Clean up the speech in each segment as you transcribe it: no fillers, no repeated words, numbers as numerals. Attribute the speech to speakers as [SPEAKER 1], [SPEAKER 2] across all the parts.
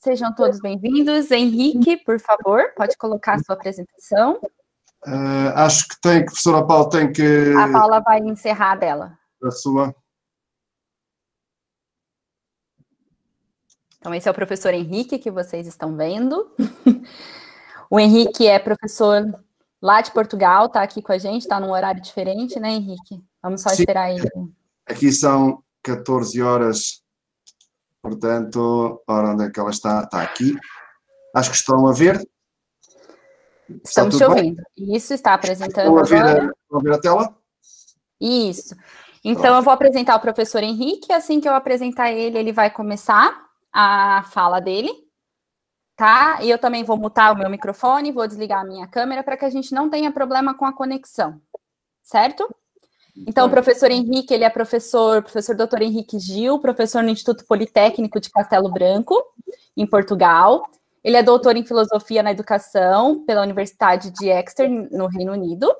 [SPEAKER 1] Sejam todos bem-vindos. Henrique, por favor, pode colocar a sua apresentação.
[SPEAKER 2] Acho que professora Paula tem que...
[SPEAKER 1] A Paula vai encerrar dela.
[SPEAKER 2] A sua.
[SPEAKER 1] Então, esse é o professor Henrique que vocês estão vendo. O Henrique é professor lá de Portugal, está aqui com a gente, está num horário diferente, né, Henrique? Vamos só esperar ele.
[SPEAKER 2] Aqui são 14 horas, portanto, ora, onde é que ela está? Está aqui. Acho que estão a ver.
[SPEAKER 1] Estamos te ouvindo. Isso, está apresentando agora.
[SPEAKER 2] Estão a ver a tela?
[SPEAKER 1] Isso. Então, eu vou apresentar o professor Henrique. Assim que eu apresentar ele, ele vai começar a fala dele, tá? E eu também vou mutar o meu microfone, vou desligar a minha câmera para que a gente não tenha problema com a conexão, certo? Então, o professor Henrique, ele é professor Dr. Henrique Gil, professor no Instituto Politécnico de Castelo Branco, em Portugal. Ele é doutor em Filosofia na Educação pela Universidade de Exeter, no Reino Unido.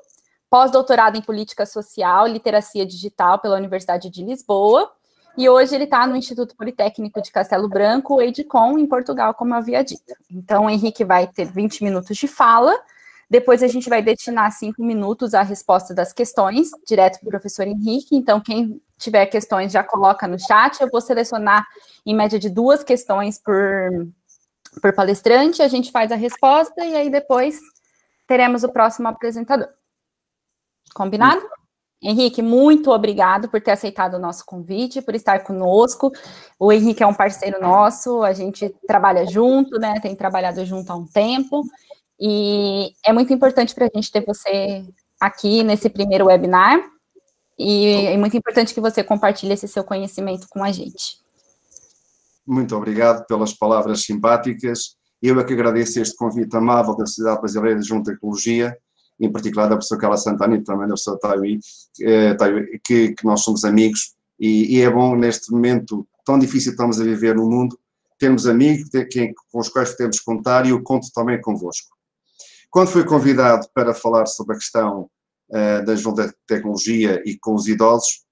[SPEAKER 1] Pós-doutorado em Política Social e Literacia Digital pela Universidade de Lisboa. E hoje ele está no Instituto Politécnico de Castelo Branco, o EIDCOM, em Portugal, como eu havia dito. Então, o Henrique vai ter 20 minutos de fala. Depois a gente vai destinar 5 minutos à resposta das questões, direto para o professor Henrique. Então, quem tiver questões já coloca no chat. Eu vou selecionar, em média, de 2 questões por palestrante. A gente faz a resposta e aí depois teremos o próximo apresentador. Combinado? Henrique, muito obrigado por ter aceitado o nosso convite, por estar conosco. O Henrique é um parceiro nosso, a gente trabalha junto, né? Tem trabalhado junto há um tempo. E é muito importante para a gente ter você aqui nesse primeiro webinar. E é muito importante que você compartilhe esse seu conhecimento com a gente.
[SPEAKER 2] Muito obrigado pelas palavras simpáticas. Eu é que agradeço este convite amável da Sociedade Brasileira de Junta Ecologia, em particular da professora Carla Santana e também da professora Taiwi, que nós somos amigos, e é bom neste momento tão difícil que estamos a viver no mundo, termos amigos com os quais podemos contar, e eu conto também convosco. Quando fui convidado para falar sobre a questão da junta de tecnologia e com os idosos,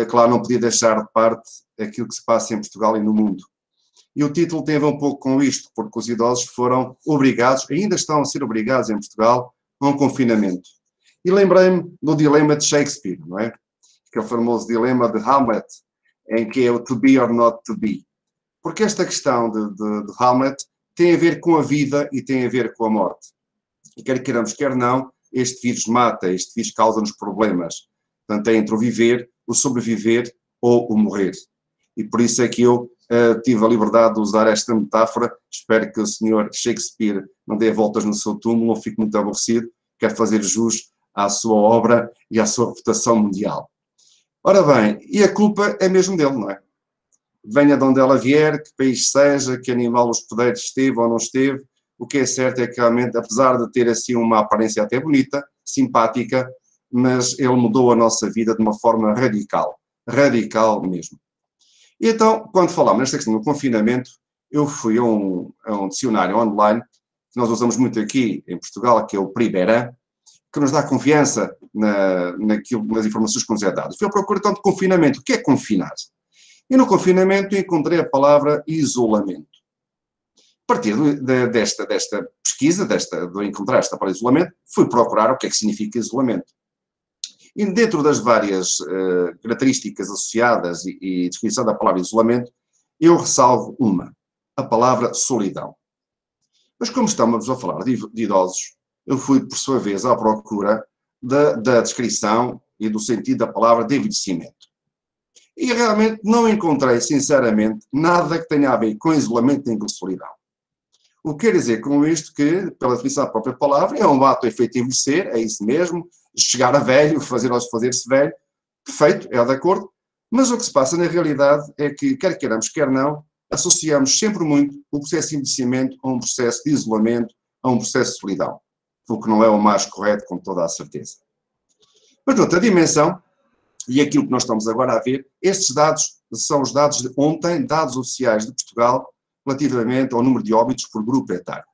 [SPEAKER 2] claro, não podia deixar de parte aquilo que se passa em Portugal e no mundo. E o título tem a ver um pouco com isto, porque os idosos foram obrigados, ainda estão a ser obrigados em Portugal, a um confinamento. E lembrei-me do dilema de Shakespeare, não é? Que é o famoso dilema de Hamlet, em que é o to be or not to be. Porque esta questão de Hamlet tem a ver com a vida e tem a ver com a morte. E quer queiramos, quer não, este vírus mata, este vírus causa-nos problemas. Portanto, é entre o viver, o sobreviver ou o morrer. E por isso é que eu tive a liberdade de usar esta metáfora. Espero que o senhor Shakespeare não dê voltas no seu túmulo, não fique muito aborrecido, quer fazer jus à sua obra e à sua reputação mundial. Ora bem, e a culpa é mesmo dele, não é? Venha de onde ela vier, que país seja, que animal hospedeiro esteve ou não esteve, o que é certo é que realmente, apesar de ter assim uma aparência até bonita, simpática, mas ele mudou a nossa vida de uma forma radical. Radical mesmo. E então, quando falámos nesta questão do confinamento, eu fui a um dicionário online, que nós usamos muito aqui em Portugal, que é o Primeira, que nos dá confiança nas informações que nos é dado. Fui à procura, então, de confinamento. O que é confinar? E no confinamento encontrei a palavra isolamento. A partir desta pesquisa, de encontrar esta palavra isolamento, fui procurar o que é que significa isolamento. E dentro das várias características associadas e descrição da palavra isolamento, eu ressalvo uma, a palavra solidão. Mas como estamos a falar de idosos, eu fui, por sua vez, à procura da descrição e do sentido da palavra de envelhecimento. E realmente não encontrei, sinceramente, nada que tenha a ver com isolamento nem com solidão. O que quer dizer com isto que, pela definição da própria palavra, é um ato efeito de envelhecer, é isso mesmo, chegar a velho, fazer-se velho, perfeito, é de acordo, mas o que se passa na realidade é que, quer queiramos, quer não, associamos sempre muito o processo de envelhecimento a um processo de isolamento, a um processo de solidão, o que não é o mais correto, com toda a certeza. Mas noutra dimensão, E aquilo que nós estamos agora a ver, estes dados são os dados de ontem, dados oficiais de Portugal, relativamente ao número de óbitos por grupo etário.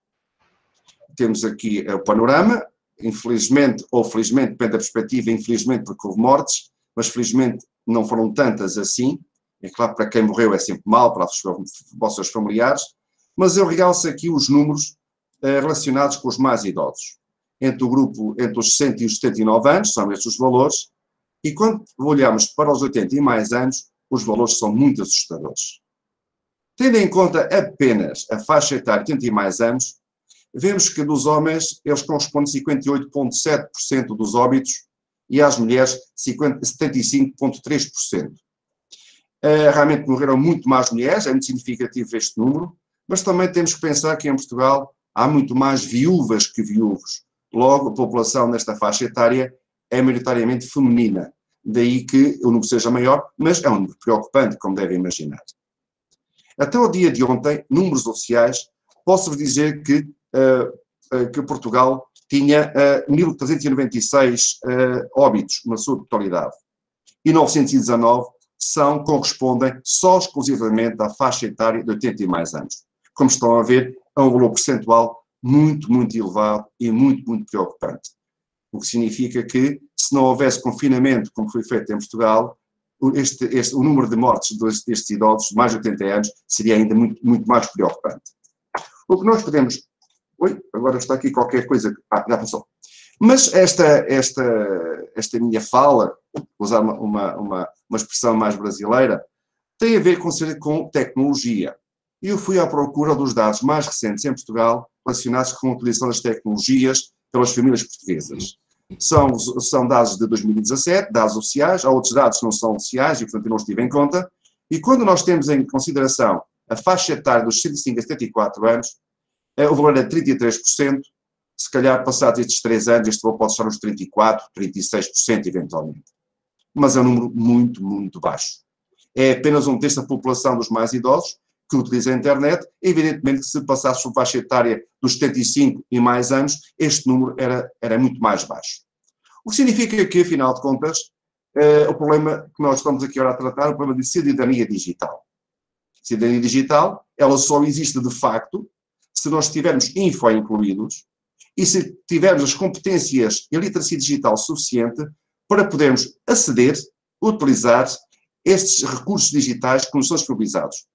[SPEAKER 2] Temos aqui o panorama, infelizmente ou felizmente, depende da perspectiva, infelizmente porque houve mortes, mas felizmente não foram tantas assim. É claro, para quem morreu é sempre mal, para os seus familiares, mas eu realço aqui os números relacionados com os mais idosos. Entre o grupo, entre os 60 e os 79 anos, são estes os valores, e quando olhamos para os 80 e mais anos, os valores são muito assustadores. Tendo em conta apenas a faixa etária de 80 e mais anos, vemos que dos homens, eles correspondem a 58,7% dos óbitos e às mulheres 75,3%. Realmente morreram muito mais mulheres, é muito significativo este número, mas também temos que pensar que em Portugal há muito mais viúvas que viúvos. Logo, a população nesta faixa etária é maioritariamente feminina. Daí que o número seja maior, mas é um número preocupante, como devem imaginar. Até o dia de ontem, números oficiais, posso-vos dizer que Portugal tinha 1.396 óbitos na sua totalidade. E 919 correspondem só exclusivamente à faixa etária de 80 e mais anos. Como estão a ver, é um valor percentual muito, muito elevado e muito, muito preocupante. O que significa que, se não houvesse confinamento, como foi feito em Portugal, o número de mortes destes idosos de mais de 80 anos seria ainda muito, muito mais preocupante. O que nós podemos... Oi, agora está aqui qualquer coisa... já passou. Mas esta minha fala, vou usar uma expressão mais brasileira, tem a ver com tecnologia. E eu fui à procura dos dados mais recentes em Portugal relacionados com a utilização das tecnologias pelas famílias portuguesas. São dados de 2017, dados oficiais, há outros dados que não são oficiais e, portanto, eu não estive em conta. E quando nós temos em consideração a faixa etária dos 65 a 74 anos, o valor é 33%, se calhar passados estes 3 anos, este valor pode estar nos 34%, 36% eventualmente. Mas é um número muito, muito baixo. É apenas um terço da população dos mais idosos que utiliza a internet. Evidentemente que se passasse a faixa etária dos 75 e mais anos, este número era muito mais baixo. O que significa que, afinal de contas, o problema que nós estamos aqui agora a tratar é o problema de cidadania digital. Cidadania digital, ela só existe de facto se nós tivermos info incluídos e se tivermos as competências e a literacia digital suficiente para podermos aceder, utilizar estes recursos digitais que nos são disponibilizados.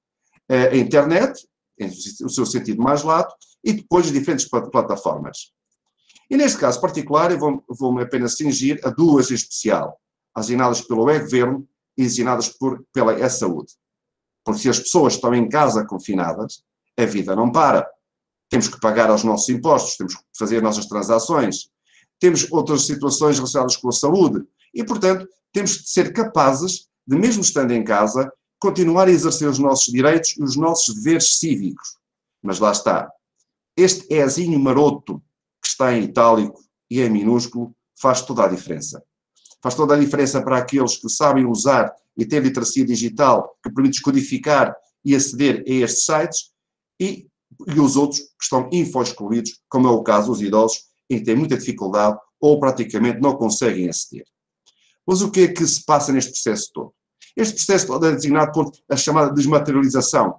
[SPEAKER 2] A internet, em o seu sentido mais lato, e depois as diferentes plataformas. E neste caso particular, eu vou-me apenas cingir a duas em especial, assinadas pelo E-Governo e assinadas pela E-Saúde. Porque se as pessoas estão em casa confinadas, a vida não para. Temos que pagar os nossos impostos, temos que fazer as nossas transações, temos outras situações relacionadas com a saúde e, portanto, temos de ser capazes de, mesmo estando em casa, continuar a exercer os nossos direitos e os nossos deveres cívicos. Mas lá está. Este ezinho maroto que está em itálico e em minúsculo faz toda a diferença. Faz toda a diferença para aqueles que sabem usar e têm literacia digital que permite descodificar e aceder a estes sites e os outros que estão info-excluídos, como é o caso dos idosos, em que têm muita dificuldade ou praticamente não conseguem aceder. Mas o que é que se passa neste processo todo? Este processo é designado por a chamada desmaterialização,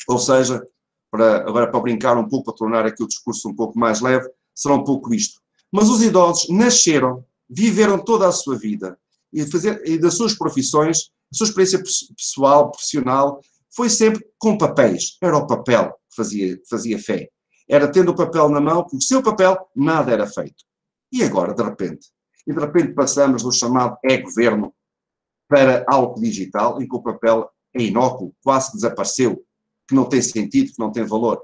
[SPEAKER 2] ou seja, agora para brincar um pouco, para tornar aqui o discurso um pouco mais leve, será um pouco isto. Mas os idosos nasceram, viveram toda a sua vida, e das suas profissões, a sua experiência pessoal, profissional, foi sempre com papéis. Era o papel que fazia fé. Era tendo o papel na mão, porque sem o papel nada era feito. E agora, de repente? E de repente passamos do chamado E-Governo para algo digital, em que o papel é inócuo, quase que desapareceu, que não tem sentido, que não tem valor.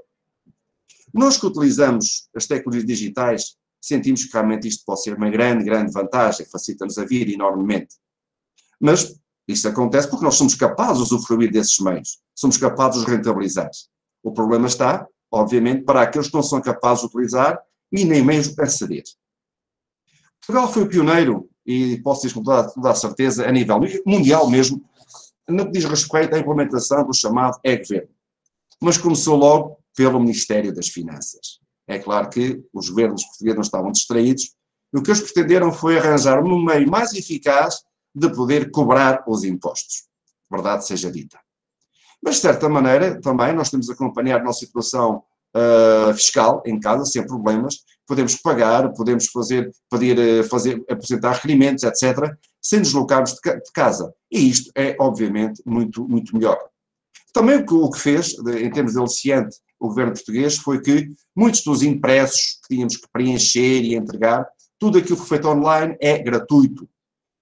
[SPEAKER 2] Nós que utilizamos as tecnologias digitais, sentimos que realmente isto pode ser uma grande, grande vantagem, facilita-nos a vida enormemente. Mas isso acontece porque nós somos capazes de usufruir desses meios, somos capazes de os rentabilizar. O problema está, obviamente, para aqueles que não são capazes de utilizar e nem mesmo aceder. Portugal foi o pioneiro, e posso dizer com toda a certeza, a nível mundial mesmo, no que diz respeito à implementação do chamado E-Governo. Mas começou logo pelo Ministério das Finanças. É claro que os governos portugueses não estavam distraídos, e o que eles pretenderam foi arranjar um meio mais eficaz de poder cobrar os impostos. Verdade seja dita. Mas, de certa maneira, também nós temos a acompanhar a nossa situação fiscal em casa, sem problemas, podemos pagar, podemos apresentar requerimentos, etc., sem deslocarmos de casa. E isto é, obviamente, muito, muito melhor. Também o que fez, em termos de aliciante, o governo português, foi que muitos dos impressos que tínhamos que preencher e entregar, tudo aquilo que foi feito online é gratuito.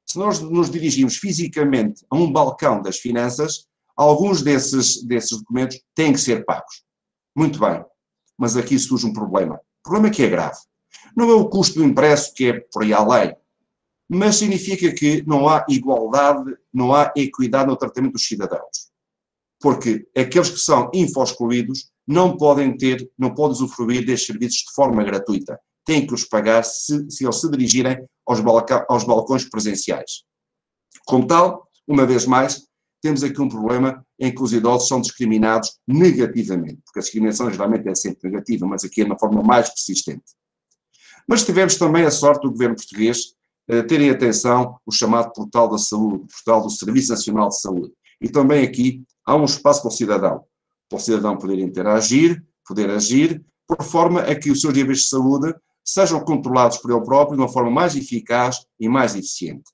[SPEAKER 2] Se nós nos dirigimos fisicamente a um balcão das finanças, alguns desses documentos têm que ser pagos. Muito bem, mas aqui surge um problema. O problema é que é grave. Não é o custo do impresso que é por aí além, mas significa que não há igualdade, não há equidade no tratamento dos cidadãos. Porque aqueles que são info-excluídos não podem usufruir destes serviços de forma gratuita. Têm que os pagar se eles se dirigirem aos balcões presenciais. Como tal, uma vez mais, temos aqui um problema em que os idosos são discriminados negativamente, porque a discriminação geralmente é sempre negativa, mas aqui é de uma forma mais persistente. Mas tivemos também a sorte do governo português terem atenção o chamado Portal da Saúde, o Portal do Serviço Nacional de Saúde. E também aqui há um espaço para o cidadão poder interagir, poder agir, por forma a que os seus níveis de saúde sejam controlados por ele próprio de uma forma mais eficaz e mais eficiente.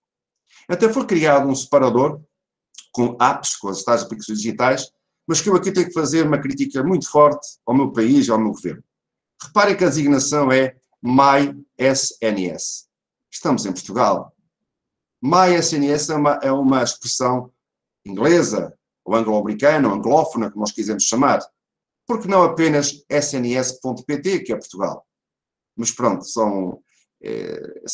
[SPEAKER 2] Até foi criado um separador com apps, com as tais aplicações digitais, mas que eu aqui tenho que fazer uma crítica muito forte ao meu país e ao meu governo. Reparem que a designação é MySNS. Estamos em Portugal. MySNS é uma expressão inglesa, ou anglo-americana, ou anglófona, como nós quisermos chamar. Porque não apenas sns.pt, que é Portugal. Mas pronto, são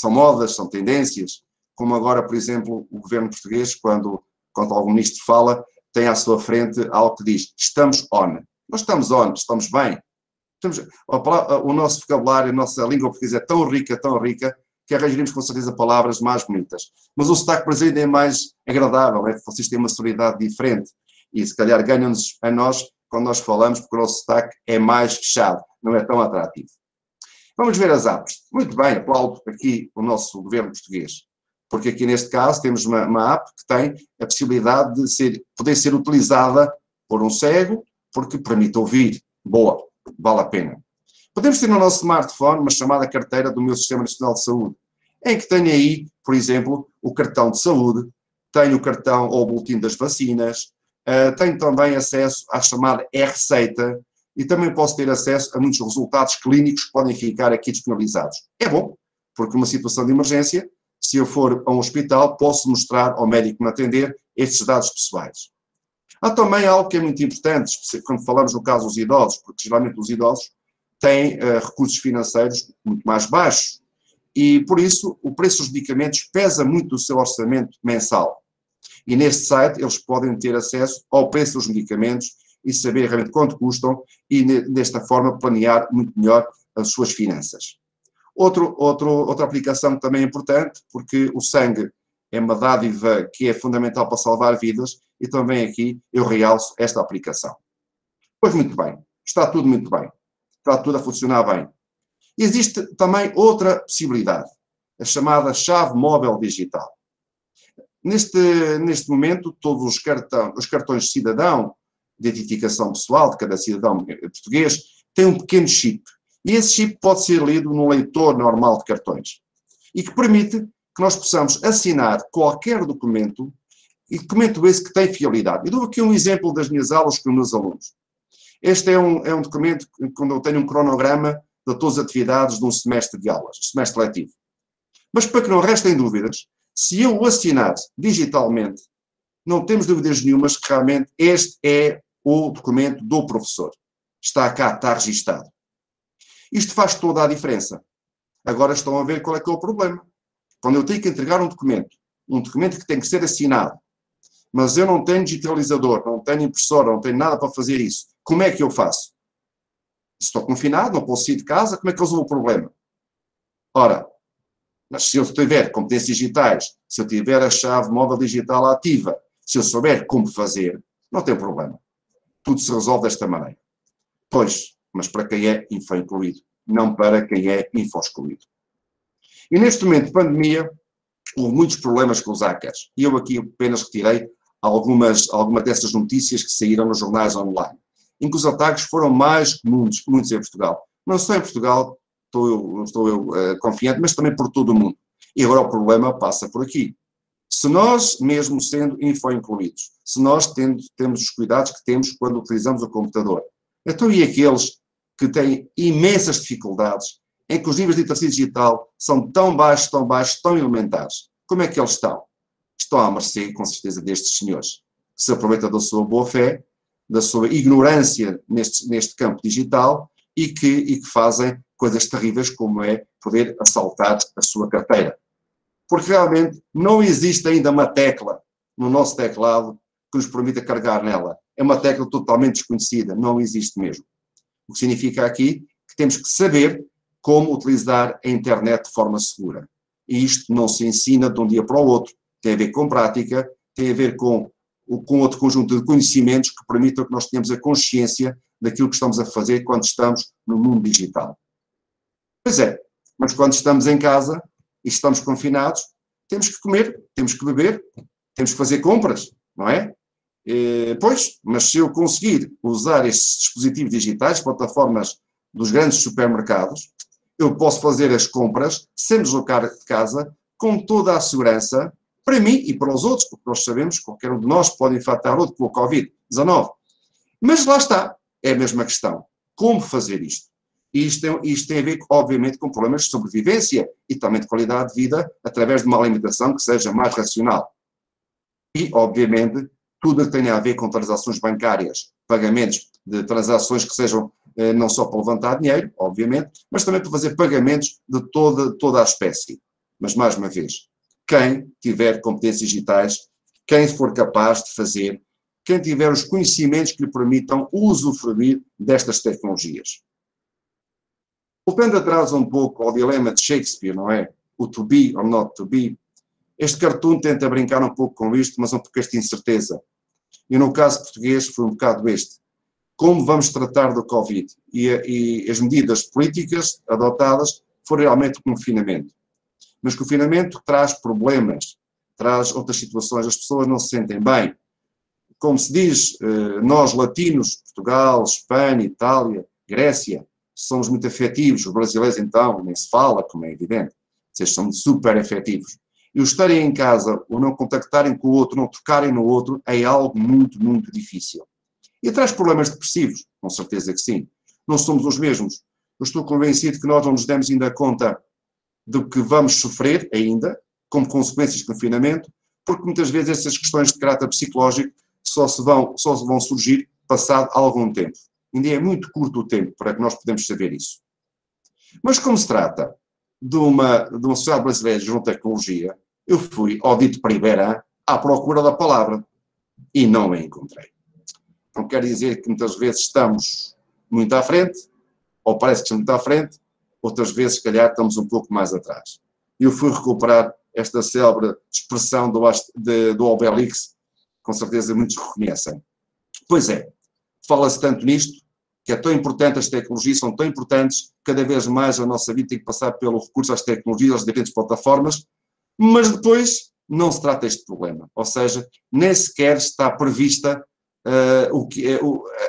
[SPEAKER 2] modas, são tendências, como agora, por exemplo, o governo português, quando algum ministro fala, tem à sua frente algo que diz, estamos on. Nós estamos on, estamos bem. O nosso vocabulário, a nossa língua portuguesa é tão rica, que arranjaríamos com certeza palavras mais bonitas. Mas o sotaque brasileiro é mais agradável, é? Vocês têm uma sonoridade diferente. E se calhar ganham-nos a nós quando nós falamos, porque o nosso sotaque é mais fechado, não é tão atrativo. Vamos ver as apps. Muito bem, aplaudo aqui o nosso governo português. Porque aqui neste caso temos uma app que tem a possibilidade de poder ser utilizada por um cego, porque permite ouvir. Boa, vale a pena. Podemos ter no nosso smartphone uma chamada carteira do meu Sistema Nacional de Saúde, em que tenho aí, por exemplo, o cartão de saúde, tenho o cartão ou o boletim das vacinas, tenho também acesso à chamada e-receita e também posso ter acesso a muitos resultados clínicos que podem ficar aqui disponibilizados. É bom, porque numa situação de emergência, se eu for a um hospital, posso mostrar ao médico que me atender estes dados pessoais. Há também algo que é muito importante, quando falamos no caso dos idosos, porque geralmente os idosos têm recursos financeiros muito mais baixos e, por isso, o preço dos medicamentos pesa muito no seu orçamento mensal. E neste site eles podem ter acesso ao preço dos medicamentos e saber realmente quanto custam e, desta forma, planear muito melhor as suas finanças. Outra aplicação que também é importante, porque o sangue é uma dádiva que é fundamental para salvar vidas, e também aqui eu realço esta aplicação. Pois muito bem, está tudo muito bem, está tudo a funcionar bem. E existe também outra possibilidade, a chamada chave móvel digital. Neste momento, todos os cartões de cidadão, de identificação pessoal de cada cidadão português, têm um pequeno chip. E esse chip pode ser lido num leitor normal de cartões. E que permite que nós possamos assinar qualquer documento, e documento esse que tem fiabilidade. Eu dou aqui um exemplo das minhas aulas com os meus alunos. Este é um documento quando eu tenho um cronograma de todas as atividades de um semestre de aulas, semestre letivo. Mas para que não restem dúvidas, se eu o assinar digitalmente, não temos dúvidas nenhumas que realmente este é o documento do professor. Está cá, está registado. Isto faz toda a diferença. Agora estão a ver qual é que é o problema. Quando eu tenho que entregar um documento que tem que ser assinado, mas eu não tenho digitalizador, não tenho impressora, não tenho nada para fazer isso, como é que eu faço? Estou confinado, não posso sair de casa, como é que eu resolvo o problema? Ora, mas se eu tiver competências digitais, se eu tiver a chave móvel digital ativa, se eu souber como fazer, não tem problema. Tudo se resolve desta maneira. Pois, mas para quem é info-incluído, não para quem é info-excluído. E neste momento de pandemia, houve muitos problemas com os hackers. E eu aqui apenas retirei algumas dessas notícias que saíram nos jornais online, em que os ataques foram mais comuns, muitos em Portugal. Não só em Portugal, estou eu confiante, mas também por todo o mundo. E agora o problema passa por aqui. Se nós, mesmo sendo info-incluídos, se nós temos os cuidados que temos quando utilizamos o computador, então e aqueles que têm imensas dificuldades, em que os níveis de literacia digital são tão baixos, tão elementares, como é que eles estão? Estão à mercê, com certeza, destes senhores, que se aproveitam da sua boa-fé, da sua ignorância neste campo digital e que fazem coisas terríveis, como é poder assaltar a sua carteira. Porque realmente não existe ainda uma tecla no nosso teclado que nos permita carregar nela. É uma tecla totalmente desconhecida, não existe mesmo. O que significa aqui que temos que saber como utilizar a internet de forma segura. E isto não se ensina de um dia para o outro. Tem a ver com prática, tem a ver com outro conjunto de conhecimentos que permitam que nós tenhamos a consciência daquilo que estamos a fazer quando estamos no mundo digital. Pois é, mas quando estamos em casa e estamos confinados, temos que comer, temos que beber, temos que fazer compras, não é? Pois, mas se eu conseguir usar estes dispositivos digitais, plataformas dos grandes supermercados, eu posso fazer as compras sem me deslocar de casa, com toda a segurança, para mim e para os outros, porque nós sabemos que qualquer um de nós pode infectar outro com o Covid-19. Mas lá está, é a mesma questão. Como fazer isto? E isto tem a ver, obviamente, com problemas de sobrevivência e também de qualidade de vida através de uma alimentação que seja mais racional. E, obviamente, tudo o que tenha a ver com transações bancárias, pagamentos de transações que sejam não só para levantar dinheiro, obviamente, mas também para fazer pagamentos de toda a espécie. Mas, mais uma vez, quem tiver competências digitais, quem for capaz de fazer, quem tiver os conhecimentos que lhe permitam usufruir destas tecnologias. Voltando atrás um pouco ao dilema de Shakespeare, não é? O to be or not to be. Este cartoon tenta brincar um pouco com isto, mas um pouco esta incerteza. E no caso português foi um bocado este. Como vamos tratar do Covid? E as medidas políticas adotadas foram realmente o confinamento. Mas o confinamento traz problemas, traz outras situações, as pessoas não se sentem bem. Como se diz, nós latinos, Portugal, Espanha, Itália, Grécia, somos muito afetivos, os brasileiros então, nem se fala, como é evidente, vocês são super afetivos. E o estarem em casa, ou não contactarem com o outro, não tocarem no outro, é algo muito, muito difícil. E traz problemas depressivos, com certeza que sim. Não somos os mesmos. Eu estou convencido que nós não nos demos ainda conta do que vamos sofrer ainda, como consequências do confinamento, porque muitas vezes essas questões de caráter psicológico só vão surgir passado algum tempo. Ainda é muito curto o tempo para que nós podemos saber isso. Mas como se trata de uma sociedade brasileira de tecnologia, eu fui ao dito Primeirã à procura da palavra e não a encontrei. Não quer dizer que muitas vezes estamos muito à frente, ou parece que estamos muito à frente, outras vezes, se calhar, estamos um pouco mais atrás. Eu fui recuperar esta célebre expressão do Obelix, com certeza muitos reconhecem. Pois é, fala-se tanto nisto, que é tão importante, as tecnologias são tão importantes, cada vez mais a nossa vida tem que passar pelo recurso às tecnologias, às diferentes plataformas, mas depois não se trata este problema. Ou seja, nem sequer está prevista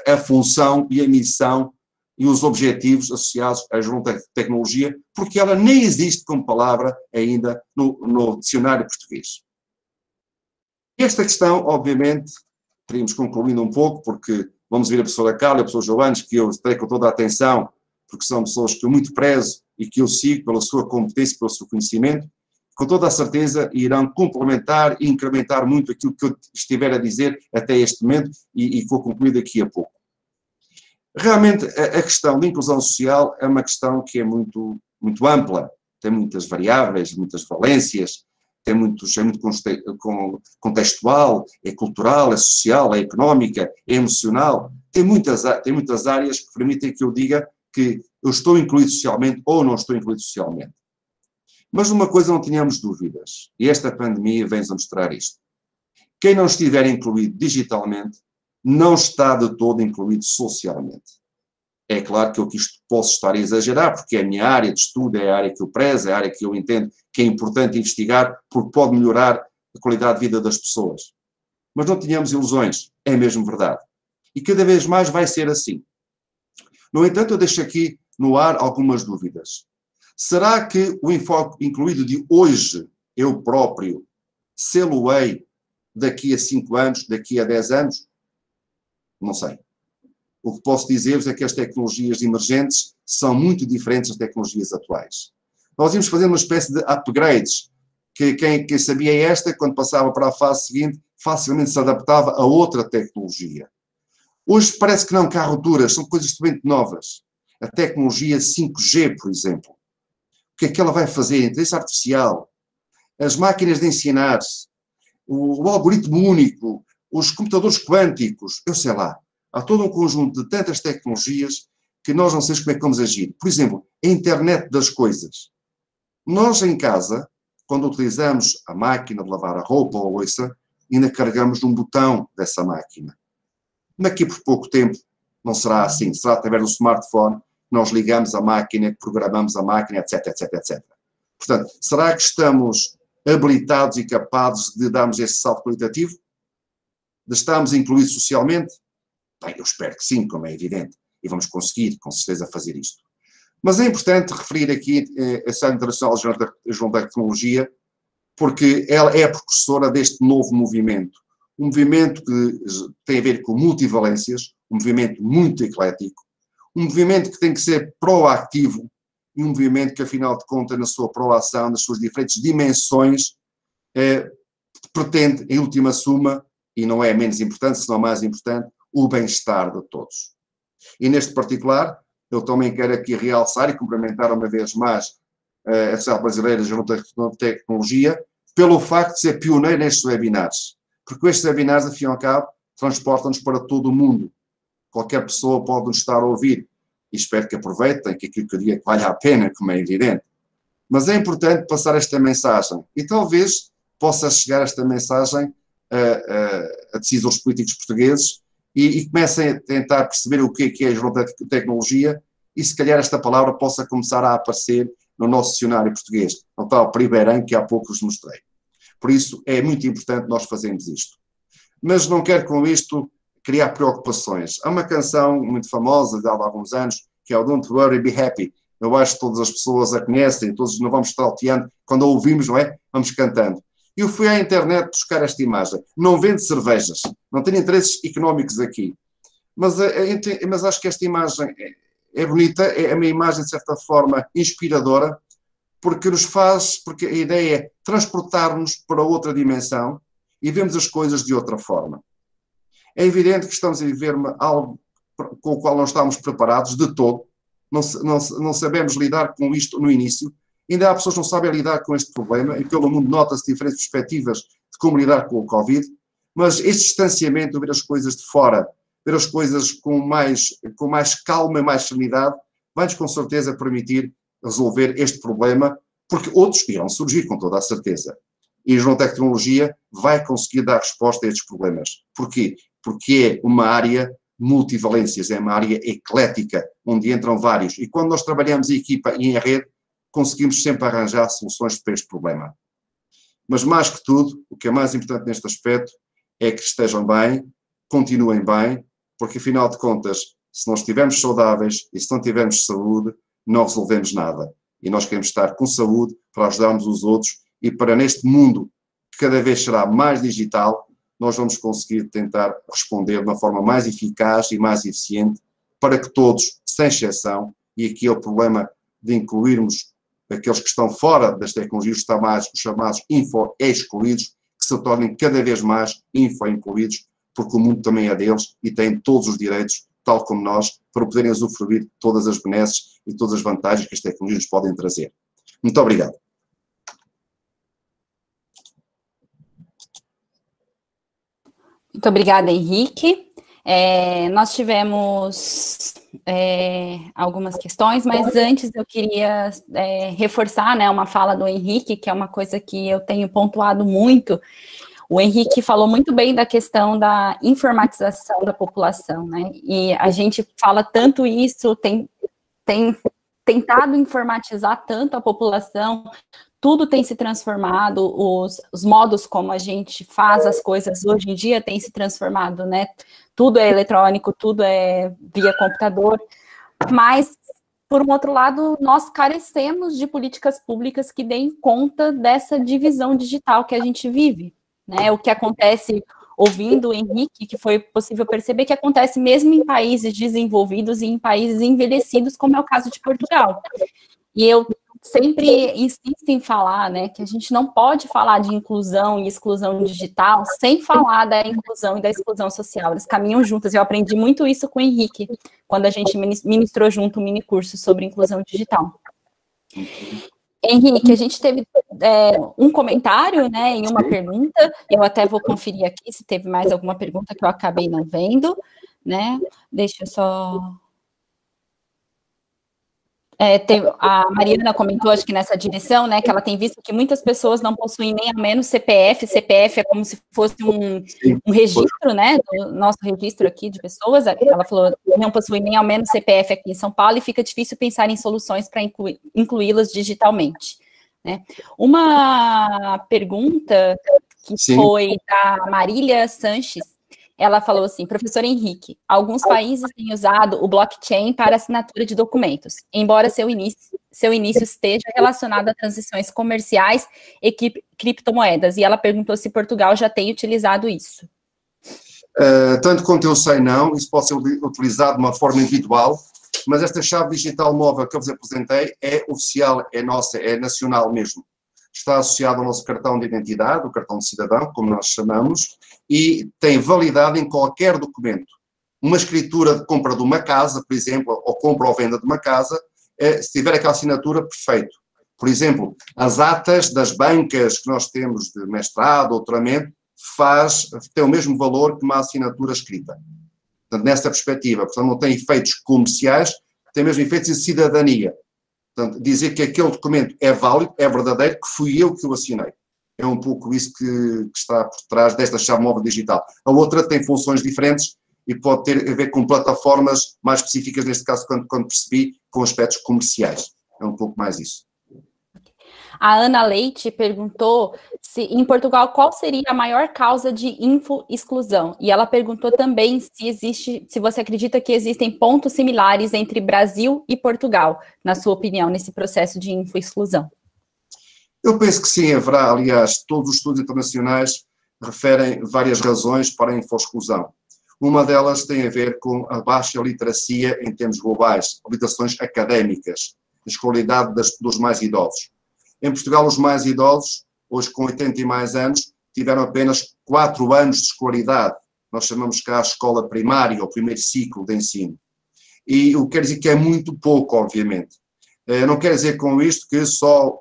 [SPEAKER 2] a função e a missão e os objetivos associados à tecnologia, porque ela nem existe como palavra ainda no dicionário português. Esta questão, obviamente, teríamos concluindo um pouco, porque vamos ver a professora Carla e a professora Joanes, que eu terei com toda a atenção, porque são pessoas que eu muito prezo e que eu sigo pela sua competência, pelo seu conhecimento, com toda a certeza irão complementar e incrementar muito aquilo que eu estiver a dizer até este momento e vou concluir daqui a pouco. Realmente, a questão da inclusão social é uma questão que é muito, muito ampla, tem muitas variáveis, muitas valências, é muito contextual, é cultural, é social, é económica, é emocional, tem muitas áreas que permitem que eu diga que eu estou incluído socialmente ou não estou incluído socialmente. Mas uma coisa não tenhamos dúvidas, e esta pandemia vem-nos a mostrar isto. Quem não estiver incluído digitalmente, não está de todo incluído socialmente. É claro que eu aqui posso estar a exagerar, porque é a minha área de estudo, é a área que eu prezo, é a área que eu entendo que é importante investigar, porque pode melhorar a qualidade de vida das pessoas. Mas não tenhamos ilusões, é mesmo verdade. E cada vez mais vai ser assim. No entanto, eu deixo aqui no ar algumas dúvidas. Será que o enfoque incluído de hoje, eu próprio, sê-lo-ei daqui a 5 anos, daqui a 10 anos? Não sei. O que posso dizer-vos é que as tecnologias emergentes são muito diferentes das tecnologias atuais. Nós íamos fazer uma espécie de upgrades, que quem sabia esta, quando passava para a fase seguinte, facilmente se adaptava a outra tecnologia. Hoje parece que não, que há rupturas, são coisas totalmente novas. A tecnologia 5G, por exemplo. O que é que ela vai fazer? A inteligência artificial, as máquinas de ensinar, o algoritmo único, os computadores quânticos, eu sei lá. Há todo um conjunto de tantas tecnologias que nós não sabemos como é que vamos agir. Por exemplo, a internet das coisas. Nós em casa, quando utilizamos a máquina de lavar a roupa ou a louça, ainda carregamos num botão dessa máquina. Daqui por pouco tempo não será assim. Será através do smartphone que nós ligamos a máquina, que programamos a máquina, etc, etc, etc. Portanto, será que estamos habilitados e capazes de darmos esse salto qualitativo? De estarmos incluídos socialmente? Bem, eu espero que sim, como é evidente. E vamos conseguir, com certeza, fazer isto. Mas é importante referir aqui a Sociedade Internacional João da Tecnologia, porque ela é a precursora deste novo movimento. Um movimento que tem a ver com multivalências, um movimento muito eclético, um movimento que tem que ser proativo e um movimento que, afinal de contas, na sua proação, nas suas diferentes dimensões, pretende, em última suma, e não é menos importante, senão mais importante, o bem-estar de todos. E neste particular, eu também quero aqui realçar e cumprimentar uma vez mais a Sociedade Brasileira de Tecnologia pelo facto de ser pioneira nestes webinars. Porque estes webinars, afinal e ao cabo, transportam-nos para todo o mundo. Qualquer pessoa pode nos estar a ouvir. E espero que aproveitem, que aquilo que eu digo que vale a pena, como é evidente. Mas é importante passar esta mensagem. E talvez possa chegar esta mensagem a decisores políticos portugueses e comecem a tentar perceber o que é a tecnologia e se calhar esta palavra possa começar a aparecer no nosso dicionário português, no tal Pribeirão que há pouco vos mostrei. Por isso é muito importante nós fazermos isto. Mas não quero com isto criar preocupações. Há uma canção muito famosa de há alguns anos que é o Don't Worry, Be Happy. Eu acho que todas as pessoas a conhecem, todos não vamos trauteando, quando a ouvimos, não é? Vamos cantando. Eu fui à internet buscar esta imagem. Não vende cervejas, não tem interesses económicos aqui. Mas acho que esta imagem é bonita, é uma imagem de certa forma inspiradora, porque porque a ideia é transportar-nos para outra dimensão e vemos as coisas de outra forma. É evidente que estamos a viver algo com o qual não estamos preparados de todo, não sabemos lidar com isto no início, ainda há pessoas que não sabem lidar com este problema e pelo mundo nota-se diferentes perspectivas de como lidar com o Covid, mas este distanciamento, ver as coisas de fora, ver as coisas com mais calma e mais serenidade, vai-nos com certeza permitir resolver este problema, porque outros irão surgir com toda a certeza. E a João Tecnologia vai conseguir dar resposta a estes problemas. Porquê? Porque é uma área multivalências, é uma área eclética, onde entram vários. E quando nós trabalhamos em equipa e em rede, conseguimos sempre arranjar soluções para este problema. Mas mais que tudo, o que é mais importante neste aspecto é que estejam bem, continuem bem, porque afinal de contas, se não estivermos saudáveis e se não tivermos saúde, não resolvemos nada. E nós queremos estar com saúde para ajudarmos os outros e para neste mundo que cada vez será mais digital, nós vamos conseguir tentar responder de uma forma mais eficaz e mais eficiente para que todos, sem exceção, e aqui é o problema de incluirmos aqueles que estão fora das tecnologias, os chamados info-excluídos, que se tornem cada vez mais info-incluídos, porque o mundo também é deles e têm todos os direitos, tal como nós, para poderem usufruir de todas as benesses e todas as vantagens que as tecnologias podem trazer. Muito obrigado.
[SPEAKER 1] Muito obrigada, Henrique. Nós tivemos algumas questões, mas antes eu queria reforçar, né, uma fala do Henrique, que é uma coisa que eu tenho pontuado muito. O Henrique falou muito bem da questão da informatização da população, né? E a gente fala tanto isso, tem tentado informatizar tanto a população, tudo tem se transformado, os modos como a gente faz as coisas hoje em dia tem se transformado, né? Tudo é eletrônico, tudo é via computador, mas, por um outro lado, nós carecemos de políticas públicas que deem conta dessa divisão digital que a gente vive, né? O que acontece, ouvindo o Henrique, que foi possível perceber que acontece mesmo em países desenvolvidos e em países envelhecidos, como é o caso de Portugal. E eu sempre insisto em falar, né, que a gente não pode falar de inclusão e exclusão digital sem falar da inclusão e da exclusão social. Eles caminham juntas. Eu aprendi muito isso com o Henrique, quando a gente ministrou junto um mini curso sobre inclusão digital. Henrique, a gente teve um comentário, né, e uma pergunta. Eu até vou conferir aqui se teve mais alguma pergunta que eu acabei não vendo, né? Deixa eu só... a Mariana comentou, acho que nessa direção, né, que ela tem visto que muitas pessoas não possuem nem ao menos CPF. CPF é como se fosse um registro, né, do nosso registro aqui de pessoas. Ela falou, não possui nem ao menos CPF aqui em São Paulo e fica difícil pensar em soluções para incluí-las digitalmente, né. Uma pergunta que foi da Marília Sanches. Ela falou assim, professor Henrique, alguns países têm usado o blockchain para assinatura de documentos, embora seu início esteja relacionado a transições comerciais e criptomoedas. E ela perguntou se Portugal já tem utilizado isso.
[SPEAKER 2] Tanto quanto eu sei, não. Isso pode ser utilizado de uma forma individual, mas esta chave digital móvel que eu vos apresentei é oficial, é nossa, é nacional mesmo. Está associado ao nosso cartão de identidade, o cartão de cidadão, como nós chamamos, e tem validade em qualquer documento. Uma escritura de compra de uma casa, por exemplo, ou compra ou venda de uma casa, se tiver aquela assinatura, perfeito. Por exemplo, as atas das bancas que nós temos de mestrado, doutoramento, tem o mesmo valor que uma assinatura escrita. Portanto, nessa perspectiva, portanto, não tem efeitos comerciais, tem mesmo efeitos de cidadania. Portanto, dizer que aquele documento é válido, é verdadeiro, que fui eu que o assinei. É um pouco isso que está por trás desta chave móvel digital. A outra tem funções diferentes e pode ter a ver com plataformas mais específicas, neste caso, quando percebi, com aspectos comerciais. É um pouco mais isso.
[SPEAKER 1] A Ana Leite perguntou se, em Portugal, qual seria a maior causa de info-exclusão. E ela perguntou também se você acredita que existem pontos similares entre Brasil e Portugal, na sua opinião, nesse processo de info-exclusão.
[SPEAKER 2] Eu penso que sim, haverá. Aliás, todos os estudos internacionais referem várias razões para a info-exclusão. Uma delas tem a ver com a baixa literacia em termos globais, limitações académicas, a escolaridade dos mais idosos. Em Portugal, os mais idosos, hoje com 80 e mais anos, tiveram apenas 4 anos de escolaridade. Nós chamamos cá a escola primária, o primeiro ciclo de ensino. E o que quer dizer que é muito pouco, obviamente. Não quer dizer com isto que só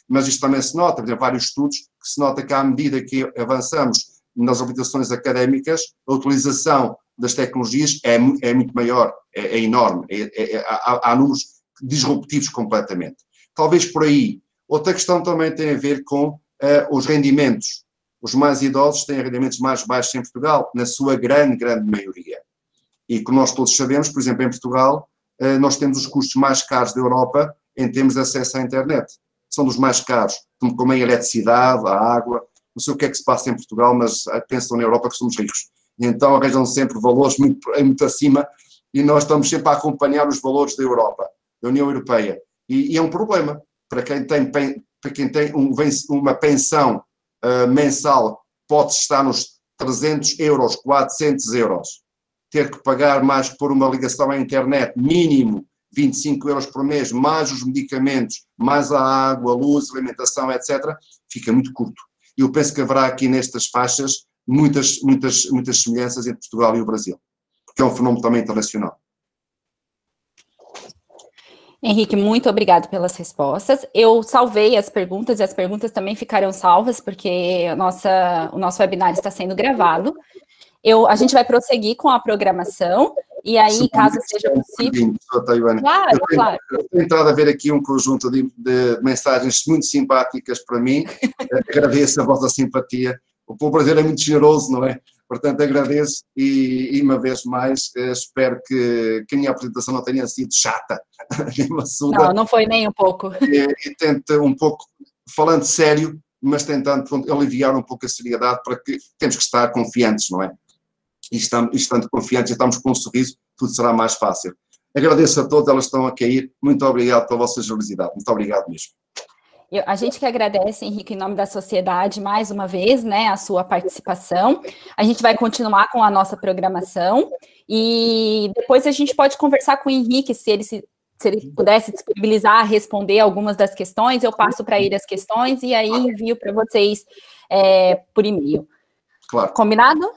[SPEAKER 2] mas isto também se nota, tem vários estudos que se nota que à medida que avançamos nas habilitações académicas, a utilização das tecnologias é muito maior, é enorme, há números disruptivos completamente. Talvez por aí. Outra questão também tem a ver com os rendimentos. Os mais idosos têm rendimentos mais baixos em Portugal, na sua grande maioria. E como nós todos sabemos, por exemplo, em Portugal, nós temos os custos mais caros da Europa em termos de acesso à internet. São dos mais caros, como a eletricidade, a água. Não sei o que é que se passa em Portugal, mas pensam na Europa que somos ricos. E então arranjam sempre valores muito acima e nós estamos sempre a acompanhar os valores da Europa, da União Europeia. E é um problema para quem tem uma pensão mensal, pode estar nos 300 euros, 400 euros. Ter que pagar mais por uma ligação à internet, mínimo 25 euros por mês, mais os medicamentos, mais a água, a luz, a alimentação, etc., fica muito curto. E eu penso que haverá aqui nestas faixas muitas semelhanças entre Portugal e o Brasil, porque é um fenómeno também internacional.
[SPEAKER 1] Henrique, muito obrigado pelas respostas. Eu salvei as perguntas e as perguntas também ficarão salvas, porque o nosso webinar está sendo gravado. A gente vai prosseguir com a programação, e aí, caso seja possível... Claro, claro.
[SPEAKER 2] Eu tenho estado a ver aqui um conjunto de mensagens muito simpáticas para mim. Agradeço a vossa simpatia o povo brasileiro é muito generoso, não é? Portanto, agradeço e uma vez mais, espero que a minha apresentação não tenha sido chata, nem maçuda.
[SPEAKER 1] Não foi nem um pouco.
[SPEAKER 2] E tente um pouco, falando sério, mas tentando aliviar um pouco a seriedade, para que temos que estar confiantes, não é? E estando confiantes e estamos com um sorriso, tudo será mais fácil. Agradeço a todos, elas estão a cair. Muito obrigado pela vossa generosidade. Muito obrigado mesmo.
[SPEAKER 1] A gente que agradece, Henrique, em nome da sociedade, mais uma vez, né, a sua participação. A gente vai continuar com a nossa programação e depois a gente pode conversar com o Henrique, se ele pudesse disponibilizar a responder algumas das questões, eu passo para ele as questões e aí envio para vocês por e-mail.
[SPEAKER 2] Claro.
[SPEAKER 1] Combinado?